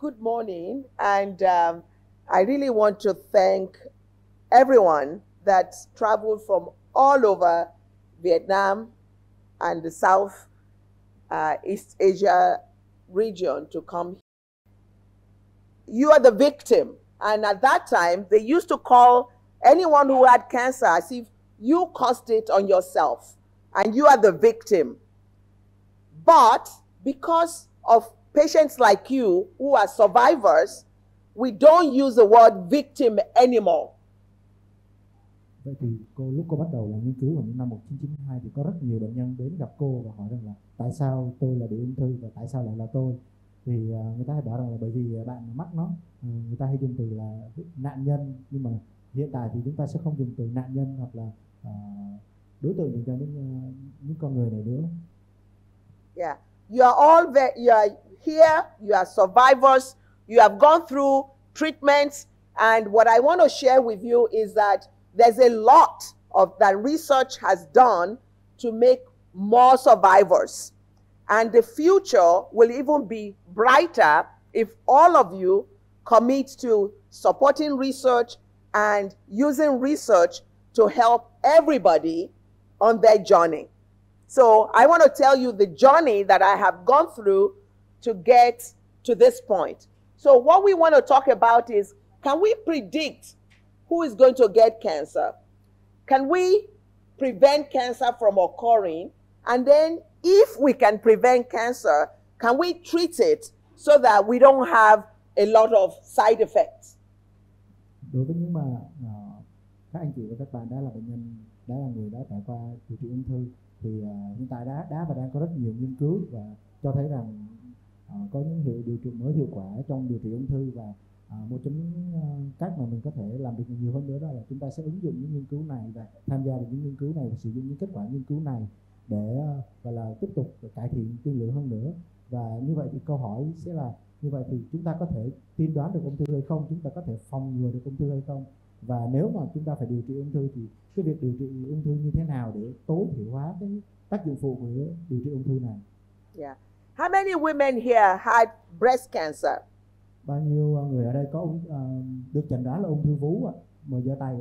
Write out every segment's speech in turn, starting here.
good morning, and I really want to thank everyone that's traveled from all over Vietnam and the South East Asia region to come. You are the victim, and at that time, they used to call anyone who had cancer as if you caused it on yourself, and you are the victim. But because of patients like you who are survivors, we don't use the word victim anymore. Vậy thì lúc cô bắt đầu làm nghiên cứu vào những năm 1992 thì có rất nhiều bệnh nhân đến gặp cô và hỏi rằng là tại sao tôi là bị ung thư và tại sao lại là tôi. Thì người ta hay bảo rằng là bởi vì bạn mắc nó, người ta hay dùng từ là nạn nhân, nhưng mà hiện tại thì chúng ta sẽ không dùng từ nạn nhân hoặc là đối tượng dành cho những con người này nữa. Yeah, you are all you are here, you are survivors, you have gone through treatments, and what I want to share with you is that there's a lot of that research has done to make more survivors. And the future will even be brighter if all of you commit to supporting research and using research to help everybody on their journey. So I want to tell you the journey that I have gone through to get to this point. So what we want to talk about is, can we predict who is going to get cancer? Can we prevent cancer from occurring? And then if we can prevent cancer, can we treat it so that we don't have a lot of side effects? Đối với những mà các anh chị và các bạn đã là bệnh nhân, đã là người đã trải qua điều trị ung thư, thì hiện tại đã và đang có rất nhiều nghiên cứu và cho thấy rằng có những điều trị mới hiệu quả trong điều trị ung thư, và một trong những cách mà mình có thể làm được nhiều hơn nữa đó là chúng ta sẽ ứng dụng những nghiên cứu này và tham gia vào những nghiên cứu này và sử dụng những kết quả nghiên cứu này để gọi là tiếp tục cải thiện tiên lượng hơn nữa. Và như vậy thì câu hỏi sẽ là, như vậy thì chúng ta có thể tiên đoán được ung thư hay không, chúng ta có thể phòng ngừa được ung thư hay không, và nếu mà chúng ta phải điều trị ung thư thì cái việc điều trị ung thư như thế nào để tối thiểu hóa cái tác dụng phụ của điều trị ung thư này. Yeah. How many women here had breast cancer? Bao nhiêu người ở đây có được chẩn đoán là ung thư vú ạ? Mời giơ tay.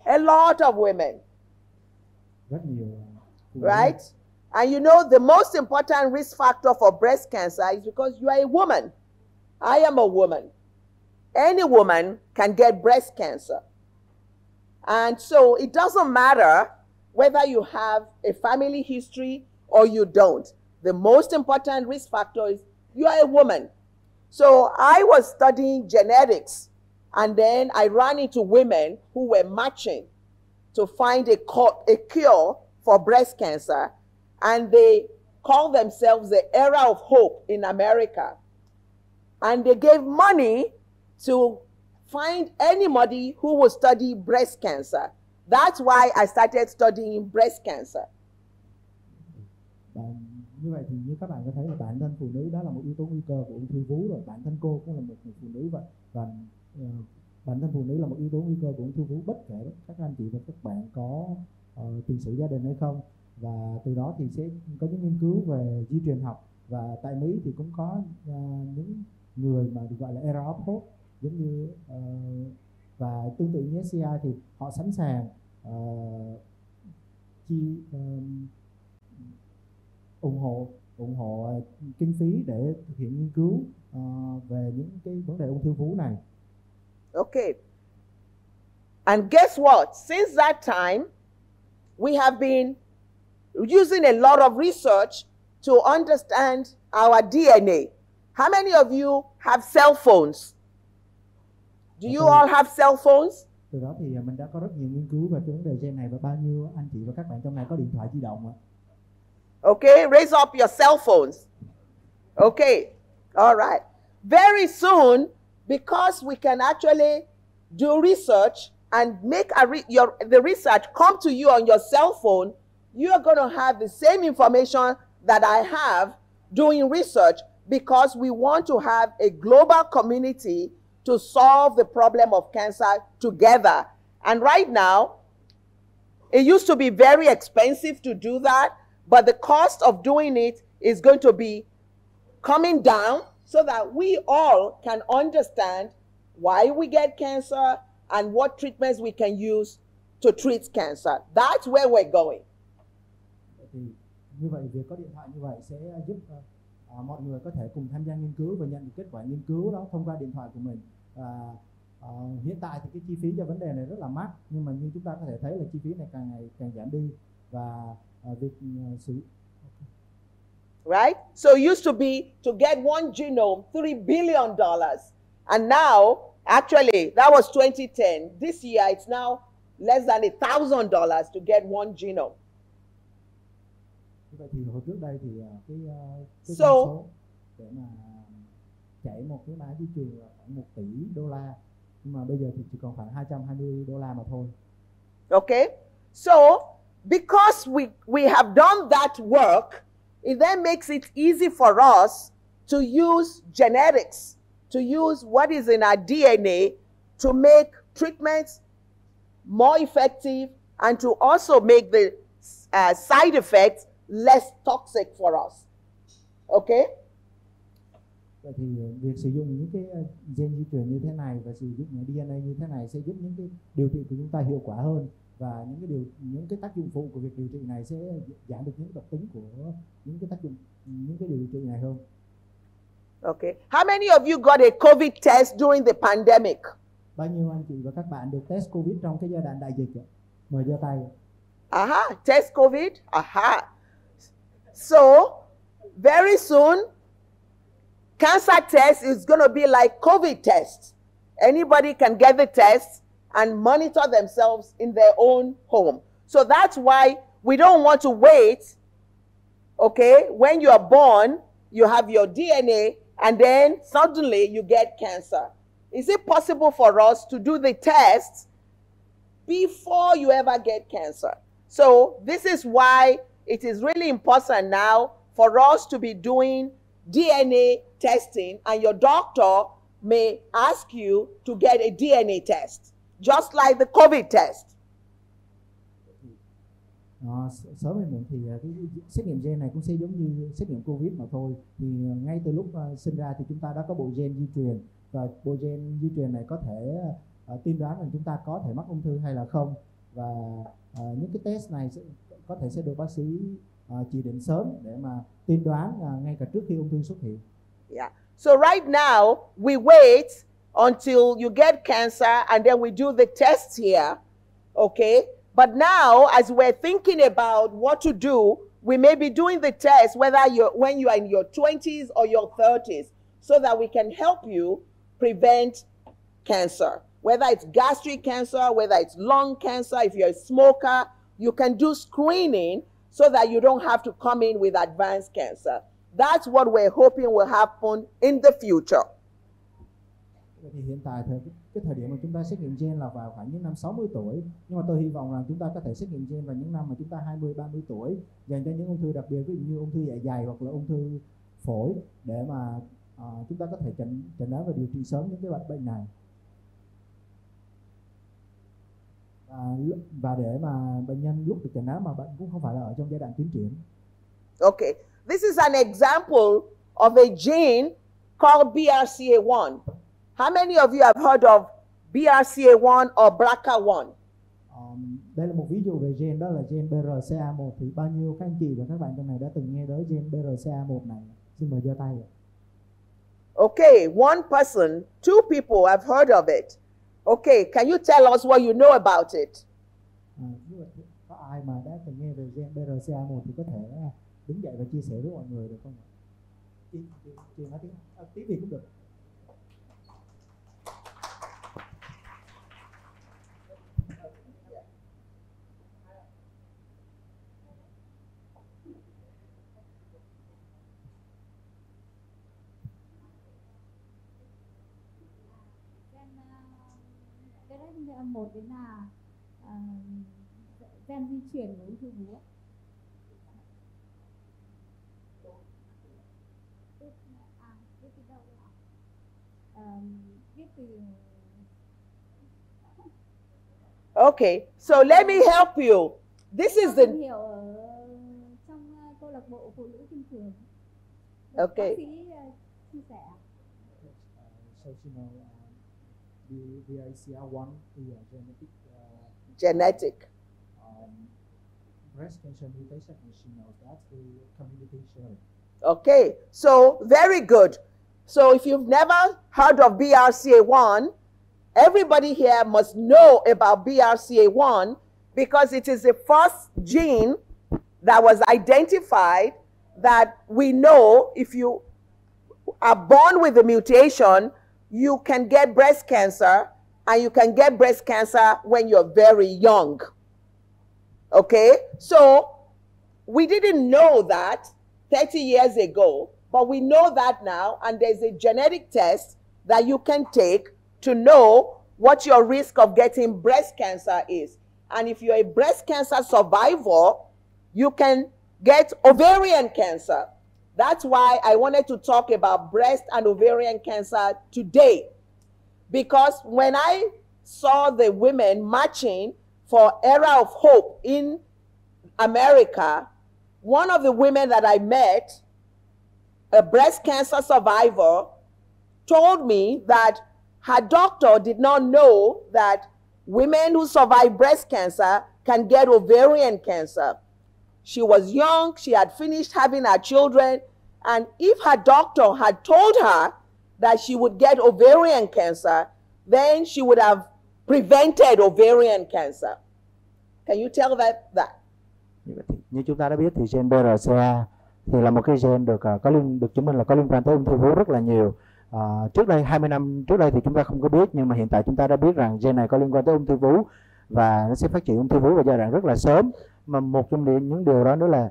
A lot of women. Rất nhiều. Right? And you know the most important risk factor for breast cancer is because you are a woman. I am a woman. Any woman can get breast cancer. And so it doesn't matter whether you have a family history or you don't. The most important risk factor is you are a woman. So I was studying genetics, and then I ran into women who were matching to find a cure for breast cancer, and they call themselves the Era of Hope in America. And they gave money to find anybody who would study breast cancer. That's why I started studying breast cancer. Như vậy thì như các bạn có thấy là bản thân phụ nữ đó là một yếu tố nguy cơ của ung thư vú rồi, bản thân cô cũng là một người phụ nữ vậy, và bản thân phụ nữ là một yếu tố nguy cơ của ung thư vú bất kể các anh chị và các bạn có tiền sử gia đình hay không. Và từ đó thì sẽ có những nghiên cứu về di truyền học, và tại Mỹ thì cũng có những người mà được gọi là Era of Hope, giống như và tương tự như SCI thì họ sẵn sàng ủng hộ kinh phí để thực hiện nghiên cứu về những cái vấn đề ung thư vú này. Okay. And guess what? Since that time, we have been using a lot of research to understand our DNA. How many of you have cell phones? Do you all have cell phones? Từ đó thì mình đã có rất nhiều nghiên cứu về cái vấn đề gen này, và bao nhiêu anh chị và các bạn trong này có điện thoại di động ạ? Okay, raise up your cell phones. Okay, all right. Very soon, because we can actually do research and make the research come to you on your cell phone, you are going to have the same information that I have doing research, because we want to have a global community to solve the problem of cancer together. And right now, it used to be very expensive to do that, but the cost of doing it is going to be coming down so that we all can understand why we get cancer and what treatments we can use to treat cancer. That's where we're going. Thì như vậy việc có điện thoại như vậy sẽ giúp mọi người có thể cùng tham gia nghiên cứu và nhận được kết quả nghiên cứu đó thông qua điện thoại của mình. Hiện tại thì cái chi phí cho vấn đề này rất là mắc, nhưng mà như chúng ta có thể thấy là chi phí này càng ngày càng giảm đi và việc sử Right? So it used to be to get one genome, $3 billion. And now, actually, that was 2010. This year, it's now less than $1,000 to get one genome. Vậy thì hồi trước đây thì cái So, số để mà chạy một cái mã di truyền là khoảng $1 tỷ, nhưng mà bây giờ thì chỉ còn khoảng $220 mà thôi. okay? So, because we have done that work, it then makes it easy for us to use genetics, to use what is in our DNA to make treatments more effective and to also make the side effects less toxic for us. Okay? Vậy thì việc sử dụng những cái gen di truyền như thế này và sử dụng DNA như thế này sẽ giúp những cái điều trị của chúng ta hiệu quả hơn, và những cái tác dụng phụ của việc điều trị này sẽ giảm được những độc tính của những cái điều trị này hơn. Okay. How many of you got a COVID test during the pandemic? Bao nhiêu anh chị và các bạn được test COVID trong cái giai đoạn đại dịch ạ? Mời giơ tay. Aha, test COVID. Aha. So, very soon, cancer test is going to be like COVID test. Anybody can get the test and monitor themselves in their own home. So that's why we don't want to wait. Okay, when you are born, you have your DNA, and then suddenly you get cancer. Is it possible for us to do the test before you ever get cancer? So this is why it is really important now for us to be doing DNA testing, and your doctor may ask you to get a DNA test, just like the COVID test. Sớm hay muộn thì cái xét nghiệm gen này cũng sẽ giống như xét nghiệm COVID mà thôi. Thì ngay từ lúc sinh ra thì chúng ta đã có bộ gen di truyền, và bộ gen di truyền này có thể tiên đoán rằng chúng ta có thể mắc ung thư hay là không, và những cái test này có thể sẽ được bác sĩ chỉ định sớm để mà tiên đoán ngay cả trước khi ung thư xuất hiện. Yeah. So right now we wait until you get cancer and then we do the tests here. Okay? But now, as we're thinking about what to do, we may be doing the test when you are in your 20s or your 30s, so that we can help you prevent cancer. Whether it's gastric cancer, whether it's lung cancer, if you're a smoker, you can do screening so that you don't have to come in with advanced cancer. That's what we're hoping will happen in the future. Thì hiện tại cái thời điểm mà chúng ta xét nghiệm gen là vào khoảng những năm 60 tuổi, nhưng mà tôi hy vọng rằng chúng ta có thể xét nghiệm gen vào những năm mà chúng ta 20, 30 tuổi, dành cho những ung thư đặc biệt, ví dụ như ung thư dạ dày hoặc là ung thư phổi, để mà chúng ta có thể chẩn đoán và điều trị sớm những cái bệnh này. Và để mà bệnh nhân lúc được chẩn đoán mà bệnh cũng không phải là ở trong giai đoạn tiến triển. Okay, this is an example of a gene called BRCA1. How many of you have heard of BRCA1 or BRCA1? Đây là một ví dụ về gen, đó là gen BRCA1. Thì bao nhiêu các anh chị và các bạn trong này đã từng nghe tới gen BRCA1 này? Xin mời giơ tay. Okay, one person, two people have heard of it. Okay, can you tell us what you know about it? Có ai mà đã từng nghe về gen BRCA1 thì có thể đứng dậy và chia sẻ với mọi người được không ạ? Chị nói tiếng Việt cũng được. Một đến là gen di truyền của ung thư vú. Viết từ đâu ạ? Viết từ. Okay, so let me help you. This is the. Hiểu ở trong câu lạc bộ phụ nữ Trung Trường. Okay. Bác sĩ chia sẻ. So you know, the BRCA1 is a Genetic. Breast cancer mutation, and she knows that the communication. Okay, so very good. So if you've never heard of BRCA1, everybody here must know about BRCA1 because it is the first gene that was identified that we know if you are born with the mutation, you can get breast cancer, and you can get breast cancer when you're very young. Okay, so we didn't know that 30 years ago, but we know that now, and there's a genetic test that you can take to know what your risk of getting breast cancer is. And if you're a breast cancer survivor, you can get ovarian cancer. That's why I wanted to talk about breast and ovarian cancer today. Because when I saw the women marching for Era of Hope in America, one of the women that I met, a breast cancer survivor, told me that her doctor did not know that women who survive breast cancer can get ovarian cancer. She was young, she had finished having her children, and if her doctor had told her that she would get ovarian cancer, then she would have prevented ovarian cancer. Can you tell that? Như chúng ta đã biết thì gen BRCA thì là một cái gen được chứng minh là có liên quan tới ung thư vú rất là nhiều. Trước đây 20 năm trước đây thì chúng ta không có biết, nhưng mà hiện tại chúng ta đã biết rằng gen này có liên quan tới ung thư vú và nó sẽ phát triển ung thư vú vào giai đoạn rất là sớm. Mà một trong những điều đó nữa là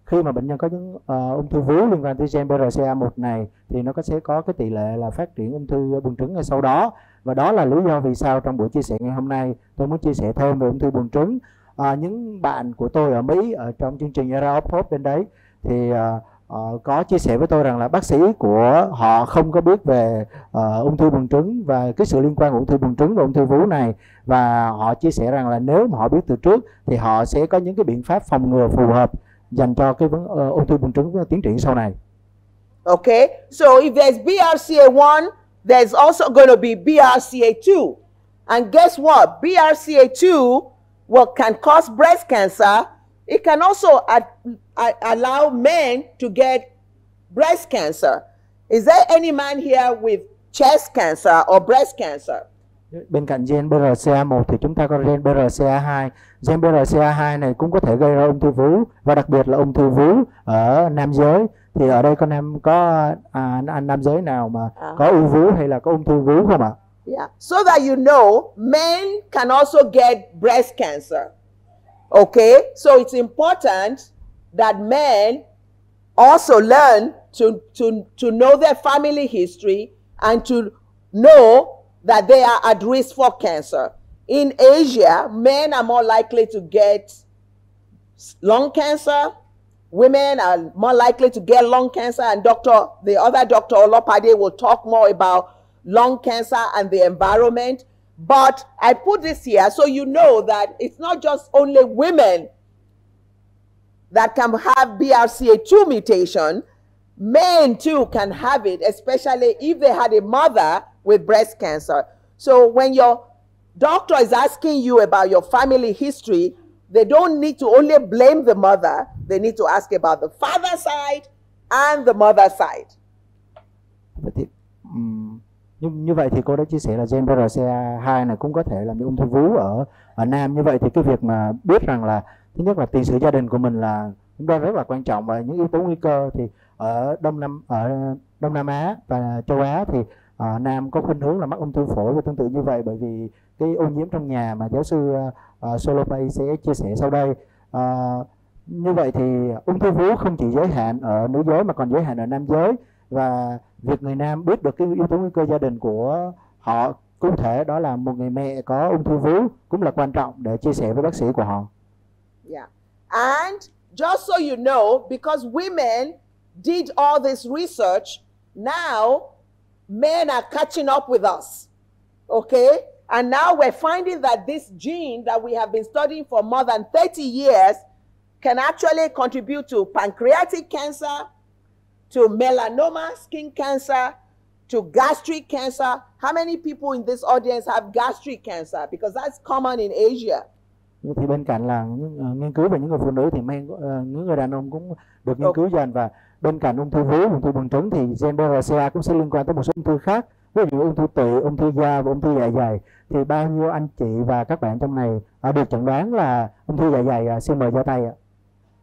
khi mà bệnh nhân có những ung thư vú liên quan tới gen BRCA1 này thì nó sẽ có cái tỷ lệ là phát triển ung thư buồng trứng ngay sau đó. Và đó là lý do vì sao trong buổi chia sẻ ngày hôm nay tôi muốn chia sẻ thêm về ung thư buồng trứng. Những bạn của tôi ở Mỹ ở trong chương trình Era of Hope bên đấy thì có chia sẻ với tôi rằng là bác sĩ của họ không có biết về ung thư buồng trứng và cái sự liên quan của ung thư buồng trứng và ung thư vú này, và họ chia sẻ rằng là nếu mà họ biết từ trước thì họ sẽ có những cái biện pháp phòng ngừa phù hợp dành cho cái ung thư buồng trứng tiến triển sau này. Okay, so if there's BRCA1, there's also going to be BRCA2. And guess what? BRCA2 can cause breast cancer. It can also allow men to get breast cancer. Is there any man here with chest cancer or breast cancer? Bên cạnh gen BRCA1 thì chúng ta có gen BRCA2. Gen BRCA2 này cũng có thể gây ra ung thư vú, và đặc biệt là ung thư vú ở nam giới. Thì ở đây có anh nam giới nào mà có u vú hay là có ung thư vú không ạ? Yeah, so that you know, men can also get breast cancer. Okay, so it's important that men also learn to know their family history and to know that they are at risk for cancer. In Asia, men are more likely to get lung cancer. Women are more likely to get lung cancer, and the other doctor Olopade will talk more about lung cancer and the environment. But I put this here so you know that it's not just only women that can have BRCA2 mutation. Men too can have it, especially if they had a mother with breast cancer. So when your doctor is asking you about your family history, they don't need to only blame the mother. They need to ask about the father side and the mother side. Như vậy thì cô đã chia sẻ là gen BRCA2 này cũng có thể làm ung thư vú ở nam. Như vậy thì cái việc mà biết rằng là thứ nhất là tiền sử gia đình của mình là cũng rất là quan trọng, và những yếu tố nguy cơ thì ở Đông Nam Á và châu Á thì nam có khuynh hướng là mắc ung thư phổi và tương tự như vậy, bởi vì cái ô nhiễm trong nhà mà giáo sư Olopade sẽ chia sẻ sau đây. Như vậy thì ung thư vú không chỉ giới hạn ở nữ giới mà còn giới hạn ở nam giới, và việc người nam biết được cái yếu tố nguy cơ gia đình của họ, cụ thể đó là một người mẹ có ung thư vú, cũng là quan trọng để chia sẻ với bác sĩ của họ. Yeah. And just so you know, because women did all this research, now men are catching up with us. Okay? And now we're finding that this gene that we have been studying for more than 30 years can actually contribute to pancreatic cancer, to melanoma, skin cancer, to gastric cancer. How many people in this audience have gastric cancer? Because that's common in Asia. Thì bên cạnh là nghiên cứu về những người phụ nữ thì những người đàn ông cũng được nghiên cứu dần, và bên cạnh ung thư vú, ung thư buồng trứng thì gen BRCA cũng sẽ liên quan tới một số ung thư khác, ví dụ ung thư tụy, ung thư da và ung thư dạ dày. Thì bao nhiêu anh chị và các bạn trong này được chẩn đoán là ung thư dạ dày? Xin mời giơ tay ạ.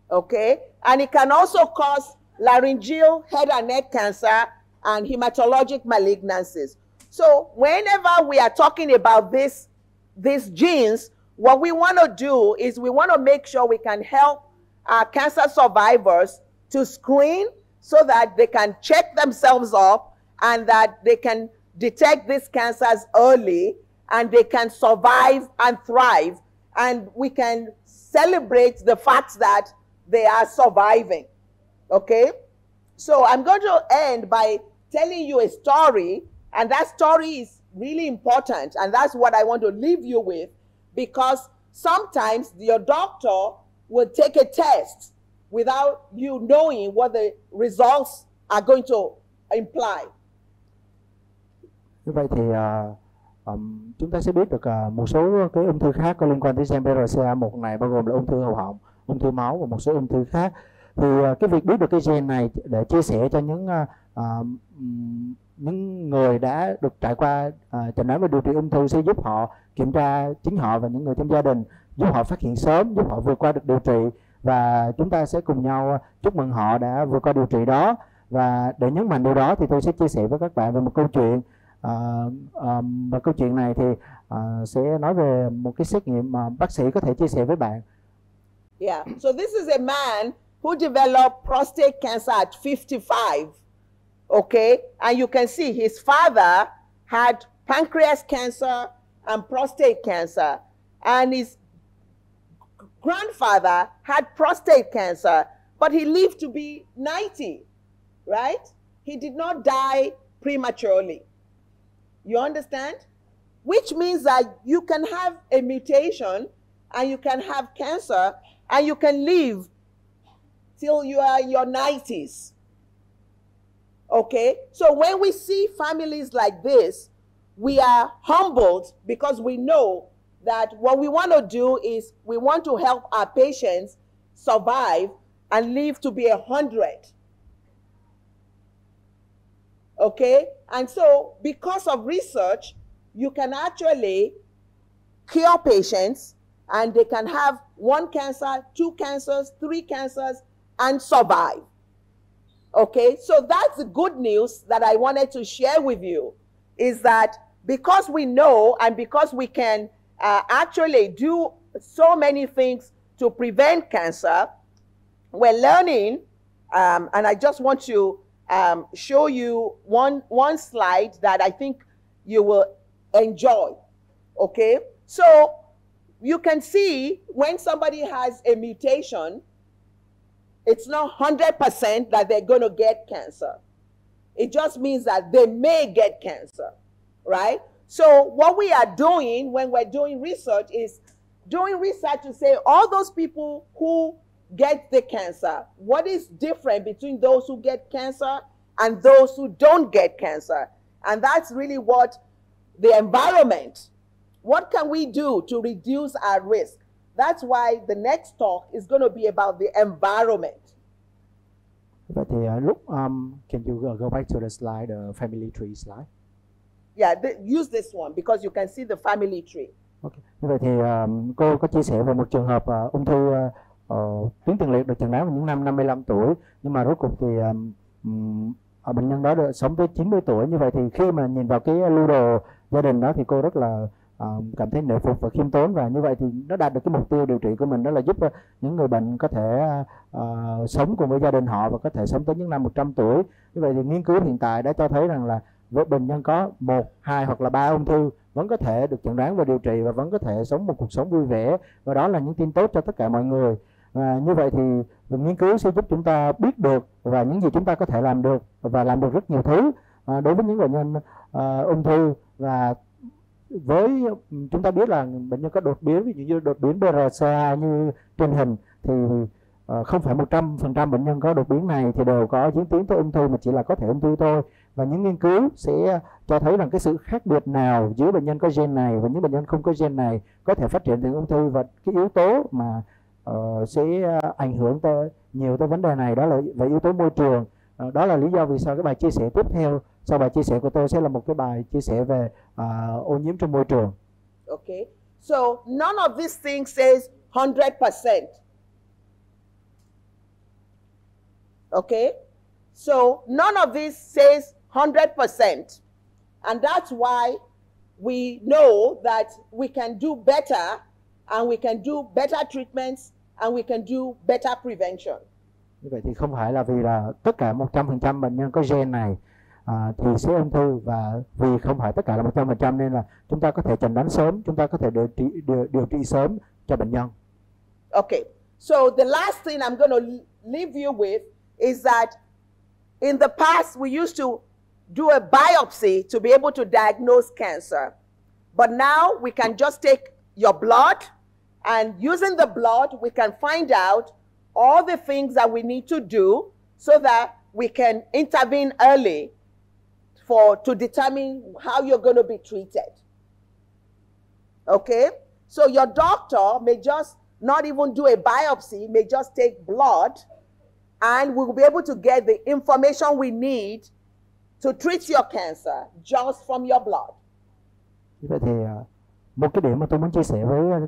Okay, and it can also cause laryngeal, head and neck cancer and hematologic malignancies. So whenever we are talking about these genes, what we want to do is we want to make sure we can help our cancer survivors to screen so that they can check themselves up and that they can detect these cancers early and they can survive and thrive, and we can celebrate the fact that they are surviving. Okay? So I'm going to end by telling you a story, and that story is really important, and that's what I want to leave you with, because sometimes your doctor will take a test without you knowing what the results are going to imply. Như vậy thì chúng ta sẽ biết được một số cái ung thư khác có liên quan tới gen BRCA1 này, bao gồm là ung thư hầu họng, ung thư máu và một số ung thư khác. Thì cái việc biết được cái gen này để chia sẻ cho những người đã được trải qua chẩn đoán và điều trị ung thư sẽ giúp họ kiểm tra chính họ và những người trong gia đình, giúp họ phát hiện sớm, giúp họ vượt qua được điều trị, và chúng ta sẽ cùng nhau chúc mừng họ đã vượt qua điều trị đó. Và để nhấn mạnh điều đó thì tôi sẽ chia sẻ với các bạn về một câu chuyện, và câu chuyện này thì sẽ nói về một cái xét nghiệm mà bác sĩ có thể chia sẻ với bạn. Yeah, so this is a man who developed prostate cancer at 55. Okay, and you can see his father had pancreas cancer and prostate cancer, and his grandfather had prostate cancer, but he lived to be 90, right? He did not die prematurely. You understand? Which means that you can have a mutation and you can have cancer and you can live till you are in your 90s. Okay? So when we see families like this, we are humbled because we know that what we want to do is we want to help our patients survive and live to be 100. Okay? And so because of research, you can actually cure patients and they can have 1 cancer, 2 cancers, 3 cancers and survive. Okay? So that's the good news that I wanted to share with you, is that because we know and because we can actually do so many things to prevent cancer, we're learning, and I just want to show you one slide that I think you will enjoy. Okay, so you can see when somebody has a mutation, it's not 100% that they're going to get cancer. It just means that they may get cancer, right? So what we are doing when we're doing research is doing research to say all those people who get the cancer, what is different between those who get cancer and those who don't get cancer? And that's really what the environment, what can we do to reduce our risk? That's why the next talk is going to be about the environment. Vậy thì can you go back to the slide, the family tree slide? Yeah, use this one because you can see the family tree. Okay. Như vậy thì cô có chia sẻ về một trường hợp ung thư tuyến tiền liệt được chẩn đoán vào những năm 55 tuổi, nhưng mà rốt cuộc thì bệnh nhân đó được sống tới 90 tuổi. Như vậy thì khi mà nhìn vào cái lưu đồ gia đình đó thì cô rất là cảm thấy nể phục và khiêm tốn, và như vậy thì nó đạt được cái mục tiêu điều trị của mình, đó là giúp những người bệnh có thể sống cùng với gia đình họ và có thể sống tới những năm 100 tuổi. Như vậy thì nghiên cứu hiện tại đã cho thấy rằng là với bệnh nhân có 1, 2 hoặc là 3 ung thư vẫn có thể được chẩn đoán và điều trị và vẫn có thể sống một cuộc sống vui vẻ, và đó là những tin tốt cho tất cả mọi người. Và như vậy thì nghiên cứu sẽ giúp chúng ta biết được và những gì chúng ta có thể làm được, và làm được rất nhiều thứ đối với những bệnh nhân ung thư. Và với chúng ta biết là bệnh nhân có đột biến, ví dụ như đột biến BRCA như trên hình, thì không phải 100% bệnh nhân có đột biến này thì đều có diễn tiến tới ung thư, mà chỉ là có thể ung thư thôi. Và những nghiên cứu sẽ cho thấy rằng cái sự khác biệt nào giữa bệnh nhân có gen này và những bệnh nhân không có gen này có thể phát triển thành ung thư. Và cái yếu tố mà sẽ ảnh hưởng nhiều tới vấn đề này đó là về yếu tố môi trường. Đó là lý do vì sao cái bài chia sẻ tiếp theo sau bài chia sẻ của tôi sẽ là một cái bài chia sẻ về ô nhiễm trong môi trường. Okay, so none of these things says 100%. Okay, so none of this says 100%, and that's why we know that we can do better, and we can do better treatments, and we can do better prevention. Như vậy thì không phải là vì là tất cả 100% bệnh nhân có gen này thì sẽ ung thư, và vì không phải tất cả là 100% nên là chúng ta có thể chẩn đoán sớm, chúng ta có thể điều trị sớm cho bệnh nhân. Okay, so the last thing I'm going to leave you with is that in the past we used to do a biopsy to be able to diagnose cancer. But now we can just take your blood, and using the blood we can find out all the things that we need to do so that we can intervene early to determine how you're going to be treated. Okay? So your doctor may just not even do a biopsy, may just take blood, and we will be able to get the information we need to treat your cancer just from your blood. Như vậy thì một cái điểm mà tôi muốn chia sẻ với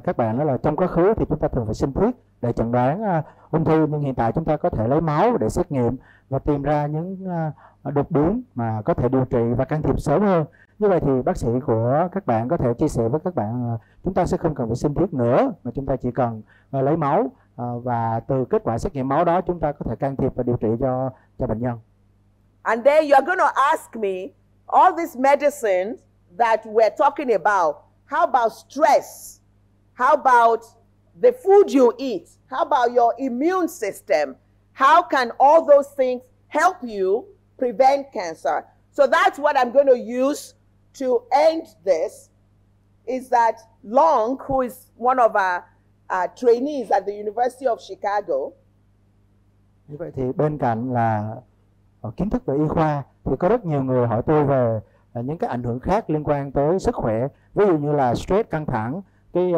các bạn đó là trong quá khứ thì chúng ta thường phải sinh thiết để chẩn đoán ung thư, nhưng hiện tại chúng ta có thể lấy máu để xét nghiệm và tìm ra những đột biến mà có thể điều trị và can thiệp sớm hơn. Như vậy thì bác sĩ của các bạn có thể chia sẻ với các bạn chúng ta sẽ không cần phải sinh thiết nữa, mà chúng ta chỉ cần lấy máu và từ kết quả xét nghiệm máu đó chúng ta có thể can thiệp và điều trị cho bệnh nhân. And then you are going to ask me all these medicines that we're talking about. How about stress? How about the food you eat? How about your immune system? How can all those things help you prevent cancer? So that's what I'm going to use to end this, is that Long, who is one of our trainees at the University of Chicago. Như vậy thì bên cạnh là kiến thức về y khoa thì có rất nhiều người hỏi tôi về những cái ảnh hưởng khác liên quan tới sức khỏe, ví dụ như là stress, căng thẳng, cái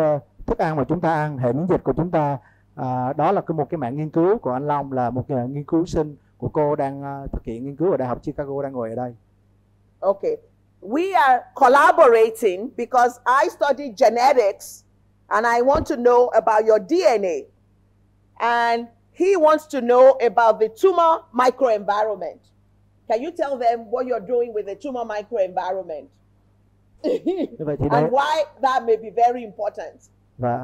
thức ăn mà chúng ta ăn, hệ miễn dịch của chúng ta. Đó là một cái mảng nghiên cứu của anh Long, là một nghiên cứu sinh của cô đang thực hiện nghiên cứu ở Đại học Chicago, đang ngồi ở đây. Okay, we are collaborating because I study genetics and I want to know about your DNA, and he wants to know about the tumor microenvironment. Can you tell them what you're doing with the tumor microenvironment? And why that may be very important. Và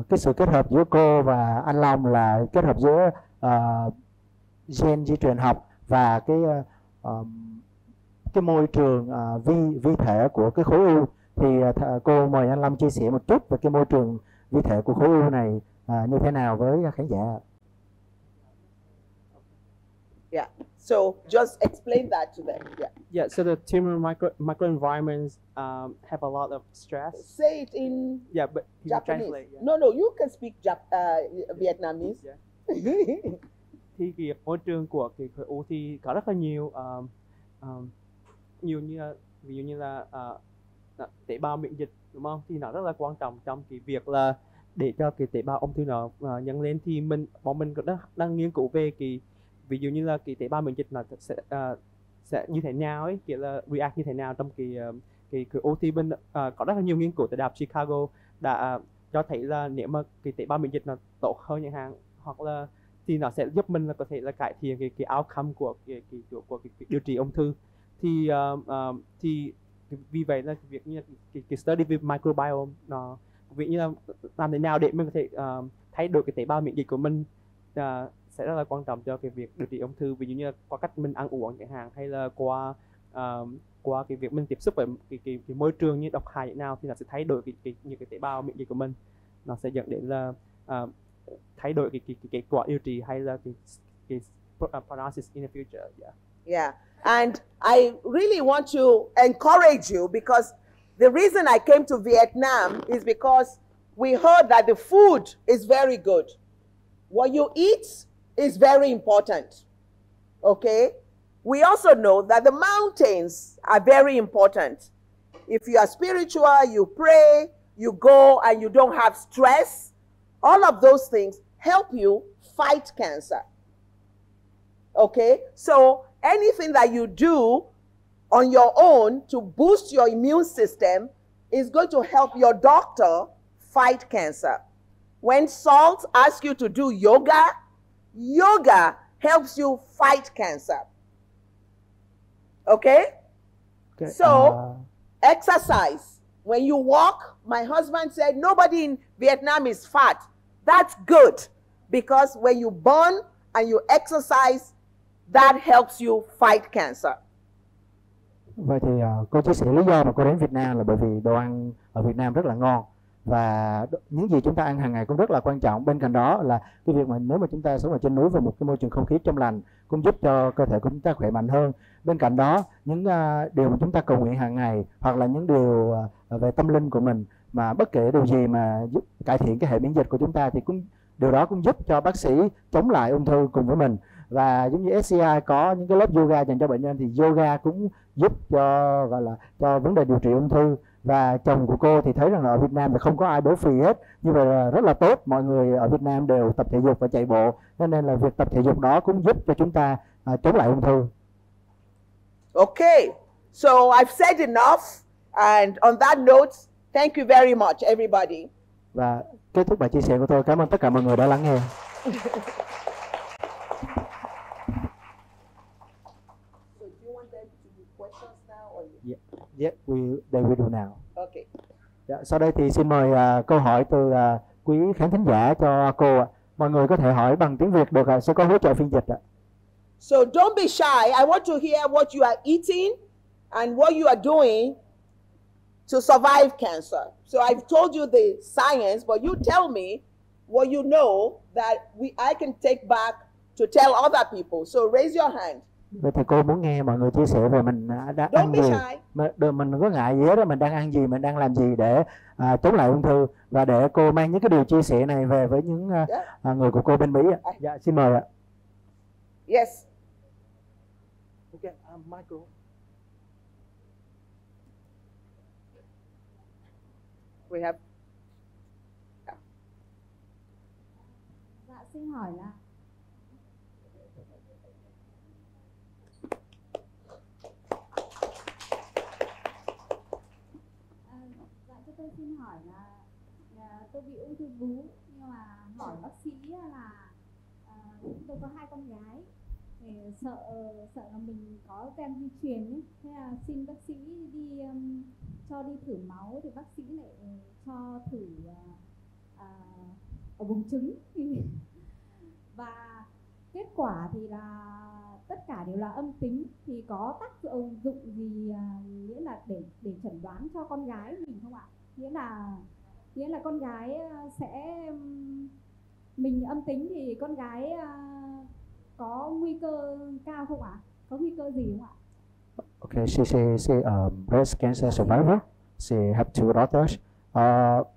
cái sự kết hợp giữa cô và anh Long là kết hợp giữa gen di truyền học và cái môi trường vi thể của cái khối u. Thì cô mời anh Long chia sẻ một chút về cái môi trường vi thể của khối u này như thế nào với khán giả. Yeah. So just explain that to them. Yeah. Yeah. So the tumor microenvironments have a lot of stress. Say it in but Japanese. Yeah. No, you can speak Vietnamese. Yeah. Thì cái môi trường của cái khối u thì có rất là nhiều nhiều như ví dụ như là tế bào miễn dịch, đúng không? Thì nó rất là quan trọng trong cái việc là để cho cái tế bào ung thư nó nhân lên. Thì bọn mình cũng đang nghiên cứu về cái ví dụ như là cái tế bào miễn dịch nó sẽ như thế nào ấy, kiểu là react như thế nào trong cái u. Thì bên có rất là nhiều nghiên cứu tại Đại học Chicago đã cho thấy là nếu mà cái tế bào miễn dịch nó tốt hơn chẳng hạn, hoặc là thì nó sẽ giúp mình là có thể là cải thiện cái outcome của cái điều trị ung thư. Thì vì vậy là việc như cái study về microbiome nó ví như là làm thế nào để mình có thể thay đổi cái tế bào miễn dịch của mình sẽ rất là quan trọng cho cái việc điều trị ung thư. Ví dụ như là qua cách mình ăn uống chẳng hạn, hay là qua cái việc mình tiếp xúc với cái môi trường như độc hại như nào, thì nó sẽ thay đổi những cái tế bào miễn dịch của mình, nó sẽ dẫn đến là thay đổi cái kết quả điều trị hay là cái prognosis in the future. Yeah, and I really want to encourage you, because the reason I came to Vietnam is because we heard that the food is very good. What you eat is very important. Okay? We also know that the mountains are very important. If you are spiritual, you pray, you go and you don't have stress, all of those things help you fight cancer. Okay? So anything that you do on your own to boost your immune system is going to help your doctor fight cancer. When Salt asks you to do yoga, yoga helps you fight cancer. Okay? So, exercise. When you walk, my husband said, nobody in Vietnam is fat. That's good. Because when you burn and you exercise, that helps you fight cancer. Vậy thì cô chia sẻ lý do mà cô đến Việt Nam là bởi vì đồ ăn ở Việt Nam rất là ngon. Và những gì chúng ta ăn hàng ngày cũng rất là quan trọng. Bên cạnh đó là cái việc mà nếu mà chúng ta sống ở trên núi và một cái môi trường không khí trong lành cũng giúp cho cơ thể của chúng ta khỏe mạnh hơn. Bên cạnh đó, những điều mà chúng ta cầu nguyện hàng ngày hoặc là những điều về tâm linh của mình, mà bất kể điều gì mà giúp cải thiện cái hệ miễn dịch của chúng ta thì điều đó cũng giúp cho bác sĩ chống lại ung thư cùng với mình. Và giống như SCI có những cái lớp yoga dành cho bệnh nhân thì yoga cũng giúp cho gọi là cho vấn đề điều trị ung thư. Và chồng của cô thì thấy rằng là ở Việt Nam thì không có ai béo phì hết, như vậy là rất là tốt. Mọi người ở Việt Nam đều tập thể dục và chạy bộ, nên là việc tập thể dục đó cũng giúp cho chúng ta chống lại ung thư. Okay, so I've said enough, and on that note, thank you very much, everybody. Và kết thúc bài chia sẻ của tôi. Cảm ơn tất cả mọi người đã lắng nghe. Yeah, they will do now. Okay. Sau đây thì xin mời câu hỏi từ quý khán thính giả cho cô ạ. Mọi người có thể hỏi bằng tiếng Việt được, sẽ có hỗ trợ phiên dịch ạ. So don't be shy. I want to hear what you are eating and what you are doing to survive cancer. So I've told you the science, but you tell me what you know that I can take back to tell other people. So raise your hand. Vậy thì cô muốn nghe mọi người chia sẻ về mình đã ăn gì, mình đừng có ngại gì hết đó, mình đang ăn gì, mình đang làm gì để chống lại ung thư, và để cô mang những cái điều chia sẻ này về với những người của cô bên Mỹ ạ. Dạ, xin mời ạ. Yes. Okay, micro. We have. Dạ, xin hỏi là tôi xin hỏi là tôi bị ung thư vú, nhưng mà hỏi bác sĩ là tôi có 2 con gái, thì sợ là mình có gen di truyền ấy, thế là xin bác sĩ đi cho đi thử máu, thì bác sĩ lại cho thử ở buồng trứng và kết quả thì là tất cả đều là âm tính. Thì có tác dụng gì nghĩa là để chẩn đoán cho con gái mình không ạ? Nghĩa là con gái sẽ, mình âm tính thì con gái có nguy cơ cao không ạ? Có nguy cơ gì không ạ? Okay, she breast cancer survivor. She have 2 daughters.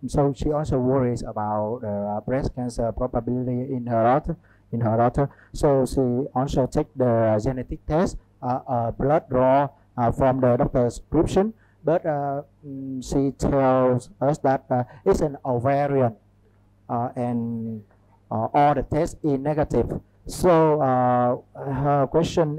So she also worries about the breast cancer probability in her daughter. So she also take the genetic test, blood draw from the doctor's prescription. But she tells us that it's an Ovarian, and all the tests is negative. So her question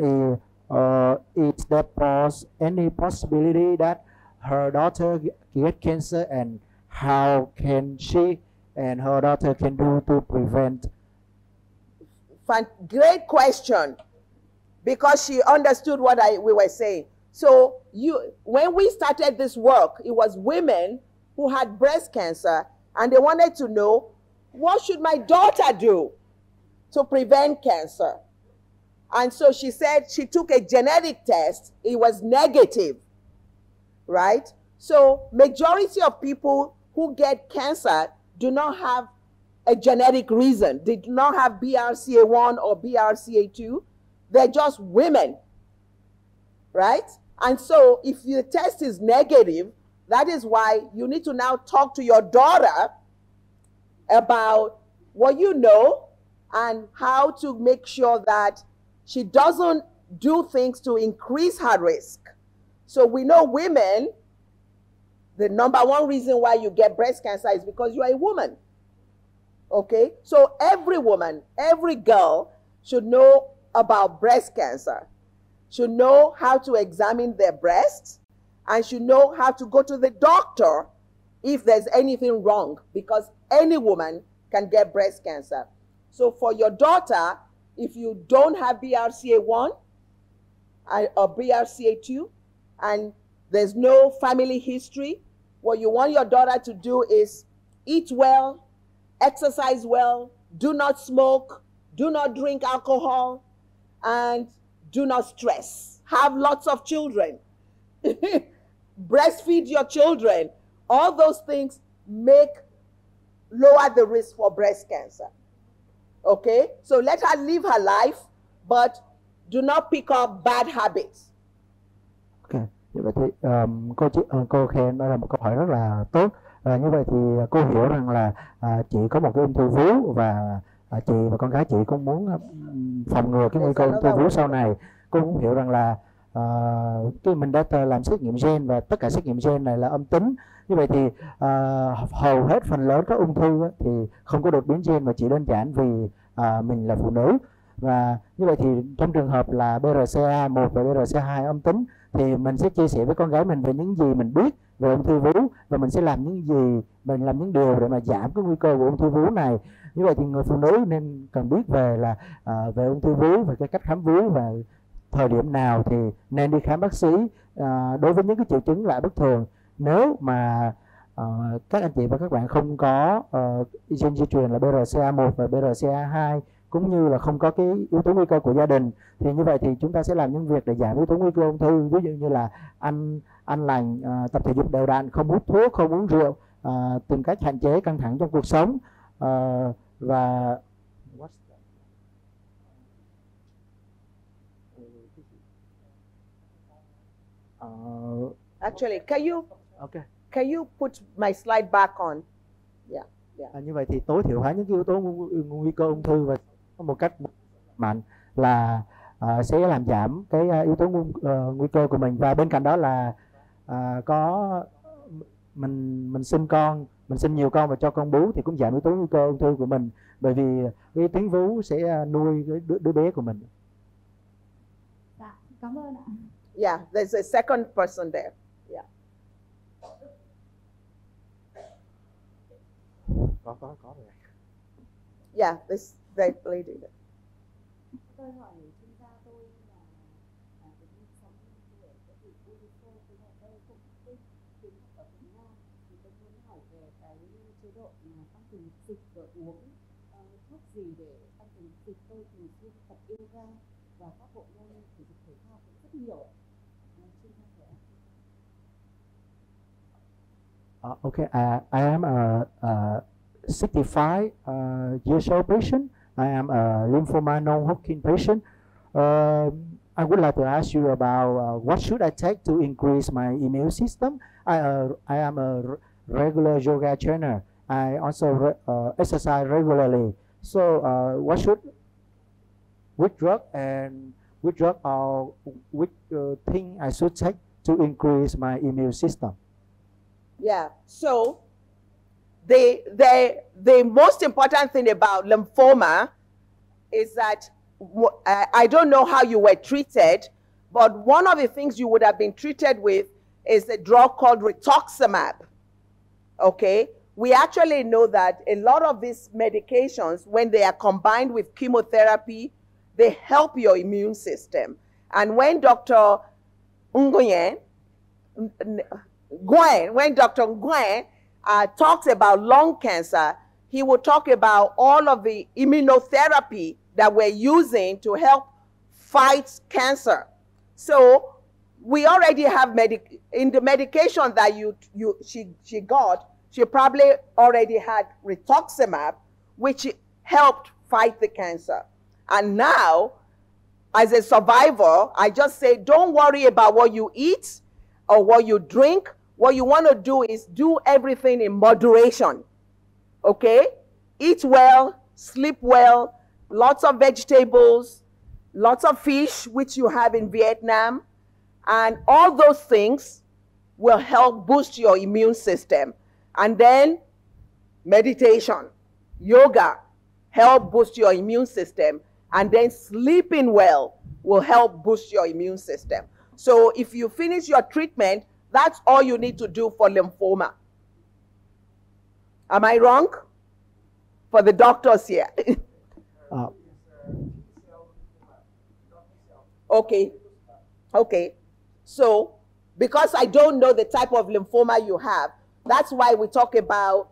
is there any possibility that her daughter get cancer, and how can she and her daughter can do to prevent? Great question, because she understood what we were saying. So when we started this work, it was women who had breast cancer, and they wanted to know, what should my daughter do to prevent cancer? And so she said she took a genetic test. It was negative, right? So majority of people who get cancer do not have a genetic reason. They do not have BRCA1 or BRCA2. They're just women, right? And so if the test is negative, that is why you need to now talk to your daughter about what you know and how to make sure that she doesn't do things to increase her risk. So we know women, the number one reason why you get breast cancer is because you are a woman. Okay? So every woman, every girl should know about breast cancer, should know how to examine their breasts, and should know how to go to the doctor if there's anything wrong, because any woman can get breast cancer. So for your daughter, if you don't have BRCA1 or BRCA2, and there's no family history, what you want your daughter to do is eat well, exercise well, do not smoke, do not drink alcohol, and do not stress. Have lots of children. Breastfeed your children. All those things lower the risk for breast cancer. Okay? So let her live her life, but do not pick up bad habits. Okay. Như vậy thì cô khen đó là một câu hỏi rất là tốt. Như vậy thì cô hiểu rằng là chị có một cái ung thư vú và chị và con gái chị cũng muốn phòng ngừa cái nguy cơ ung thư vú sau này. Cô cũng hiểu rằng là cái mình đã làm xét nghiệm gen và tất cả xét nghiệm gen này là âm tính. Như vậy thì hầu hết phần lớn các ung thư thì không có đột biến gen mà chỉ đơn giản vì mình là phụ nữ. Và như vậy thì trong trường hợp là BRCA1 và BRCA2 âm tính thì mình sẽ chia sẻ với con gái mình về những gì mình biết về ung thư vú và mình sẽ làm những điều để mà giảm cái nguy cơ của ung thư vú này. Như vậy thì người phụ nữ nên cần biết về ung thư vú, về cái cách khám vú và thời điểm nào thì nên đi khám bác sĩ đối với những cái triệu chứng lạ bất thường. Nếu mà các anh chị và các bạn không có gen di truyền là BRCA1 và BRCA2 cũng như là không có cái yếu tố nguy cơ của gia đình thì như vậy thì chúng ta sẽ làm những việc để giảm yếu tố nguy cơ ung thư, ví dụ như là ăn lành, tập thể dục đều đặn, không hút thuốc, không uống rượu, tìm cách hạn chế căng thẳng trong cuộc sống và Actually, can you put my slide back on? Yeah. Như vậy thì tối thiểu hóa những yếu tố nguy cơ ung thư và một cách mạnh là sẽ làm giảm cái yếu tố nguy cơ của mình. Và bên cạnh đó là có mình sinh nhiều con và cho con bú thì cũng giảm yếu tố nguy cơ ung thư của mình, bởi vì cái tuyến vú sẽ nuôi cái đứa bé của mình. Dạ, cảm ơn ạ. Yeah, there's a second person there. Yeah. Có rồi. Yeah, that lady. Tôi hỏi chuyên gia tôi là cái nhịp sống của cái vị Olufunmilayo thì ở đây cũng tiếng ở Việt Nam thì tôi muốn hỏi về cái chế độ mà tăng cường dịch và uống thuốc gì để tăng cường dịch. Tôi thường xuyên tập yoga và các bộ môn thể dục thể thao cũng rất nhiều. Okay, I am a 65 years old patient. I am a lymphoma non-Hodgkin patient. I would like to ask you about what should I take to increase my immune system. I am a regular yoga trainer. I also exercise regularly. So, which thing I should take to increase my immune system? Yeah. So the most important thing about lymphoma is that I don't know how you were treated, but one of the things you would have been treated with is a drug called rituximab. Okay? We actually know that a lot of these medications, when they are combined with chemotherapy, they help your immune system. And when Dr. Nguyen talks about lung cancer, he will talk about all of the immunotherapy that we're using to help fight cancer. So we already have in the medication that she got, she probably already had rituximab, which helped fight the cancer. And now, as a survivor, I just say, don't worry about what you eat or what you drink. What you want to do is do everything in moderation. Okay? Eat well, sleep well, lots of vegetables, lots of fish, which you have in Vietnam, and all those things will help boost your immune system. And then meditation, yoga, help boost your immune system. And then sleeping well will help boost your immune system. So if you finish your treatment, that's all you need to do for lymphoma. Am I wrong? For the doctors here. Okay. Okay. So, because I don't know the type of lymphoma you have, that's why we talk about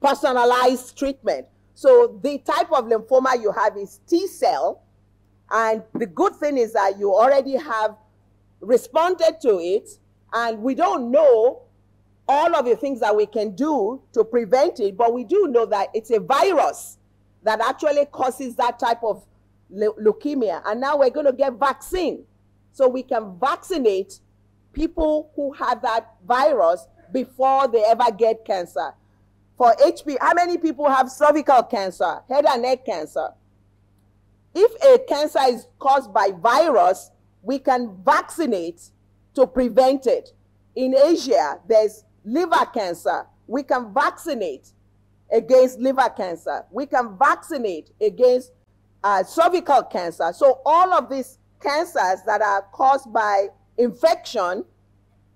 personalized treatment. So the type of lymphoma you have is T cell, and the good thing is that you already have responded to it, and we don't know all of the things that we can do to prevent it, but we do know that it's a virus that actually causes that type of leukemia. And now we're going to get vaccine, so we can vaccinate people who have that virus before they ever get cancer. For HP, how many people have cervical cancer, head and neck cancer? If a cancer is caused by virus, we can vaccinate to prevent it. In Asia, there's liver cancer. We can vaccinate against liver cancer. We can vaccinate against cervical cancer. So all of these cancers that are caused by infection,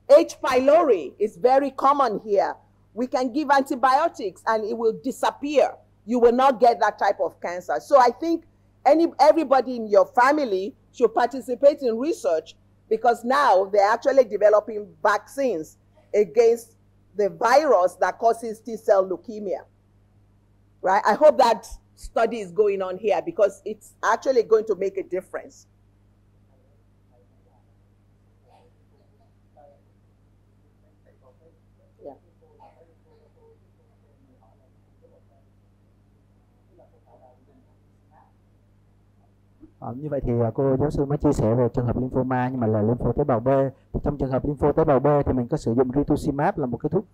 H. pylori is very common here. We can give antibiotics and it will disappear. You will not get that type of cancer. So I think everybody in your family should participate in research, because now they're actually developing vaccines against the virus that causes T-cell leukemia. Right? I hope that study is going on here, because it's actually going to make a difference. Như vậy thì cô giáo sư mới chia sẻ về trường hợp lymphoma, nhưng mà là lympho tế bào B. Thì trong trường hợp lympho tế bào B thì mình có sử dụng rituximab là một cái thuốc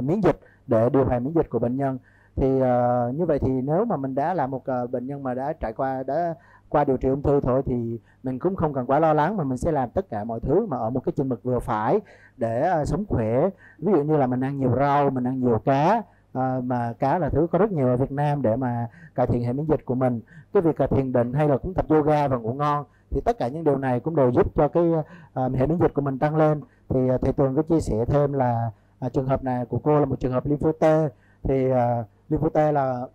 miễn dịch để điều hòa miễn dịch của bệnh nhân. Thì như vậy thì nếu mà mình đã là một bệnh nhân mà đã trải qua điều trị ung thư thôi, thì mình cũng không cần quá lo lắng, mà mình sẽ làm tất cả mọi thứ mà ở một cái chừng mực vừa phải để sống khỏe. Ví dụ như là mình ăn nhiều rau, mình ăn nhiều cá, mà cá là thứ có rất nhiều ở Việt Nam để mà cải thiện hệ miễn dịch của mình. Cái việc thiền định hay là cũng tập yoga và ngủ ngon, thì tất cả những điều này cũng đều giúp cho cái hệ miễn dịch của mình tăng lên. Thì thầy Tường có chia sẻ thêm là trường hợp này của cô là một trường hợp lympho T. Thì lympho T là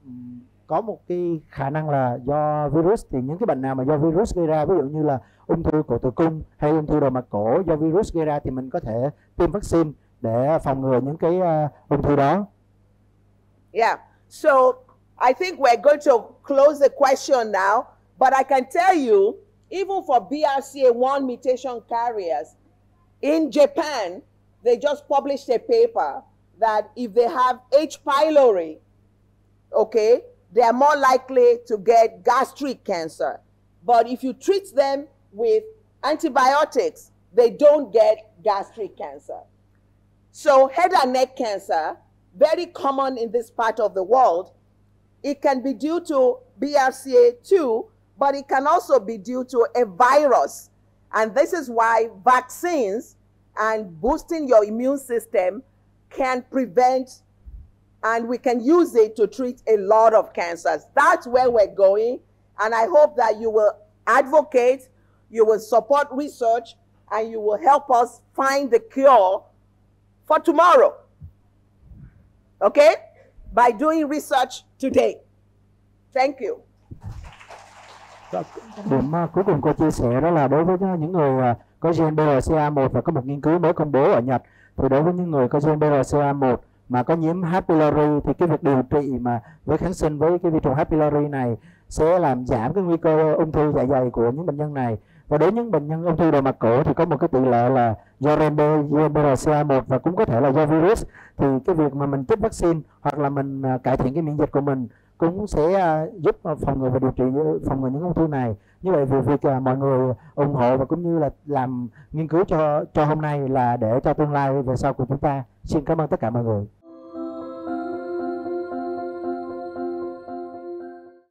có một cái khả năng là do virus. Thì những cái bệnh nào mà do virus gây ra, ví dụ như là ung thư cổ tử cung hay ung thư đầu mặt cổ do virus gây ra, thì mình có thể tiêm vaccine để phòng ngừa những cái ung thư đó. Yeah, so I think we're going to close the question now, but I can tell you, even for BRCA1 mutation carriers, in Japan, they just published a paper that if they have H. pylori, okay, they are more likely to get gastric cancer. But if you treat them with antibiotics, they don't get gastric cancer. So head and neck cancer, very common in this part of the world. It can be due to BRCA2, but it can also be due to a virus. And this is why vaccines and boosting your immune system can prevent, and we can use it to treat a lot of cancers. That's where we're going. And I hope that you will advocate, you will support research, and you will help us find the cure for tomorrow. Okay? By doing research today. Thank you. Điểm cuối cùng cô chia sẻ đó là đối với những người có gen BRCA1 và có một nghiên cứu mới công bố ở Nhật, thì đối với những người có gen BRCA1 mà có nhiễm H. pylori thì cái việc điều trị mà với kháng sinh với cái vi trùng H. pylori này sẽ làm giảm cái nguy cơ ung thư dạ dày của những bệnh nhân này. Và đối với những bệnh nhân ung thư đầu mặt cổ thì có một cái tỷ lệ là do gen BRCA1 và cũng có thể là do virus. Thì cái việc mà mình chích vaccine hoặc là mình cải thiện cái miễn dịch của mình cũng sẽ giúp phòng ngừa và điều trị phòng ngừa những ung thư này. Như vậy việc mọi người ủng hộ và cũng như là làm nghiên cứu cho hôm nay là để cho tương lai về sau của chúng ta. Xin cảm ơn tất cả mọi người.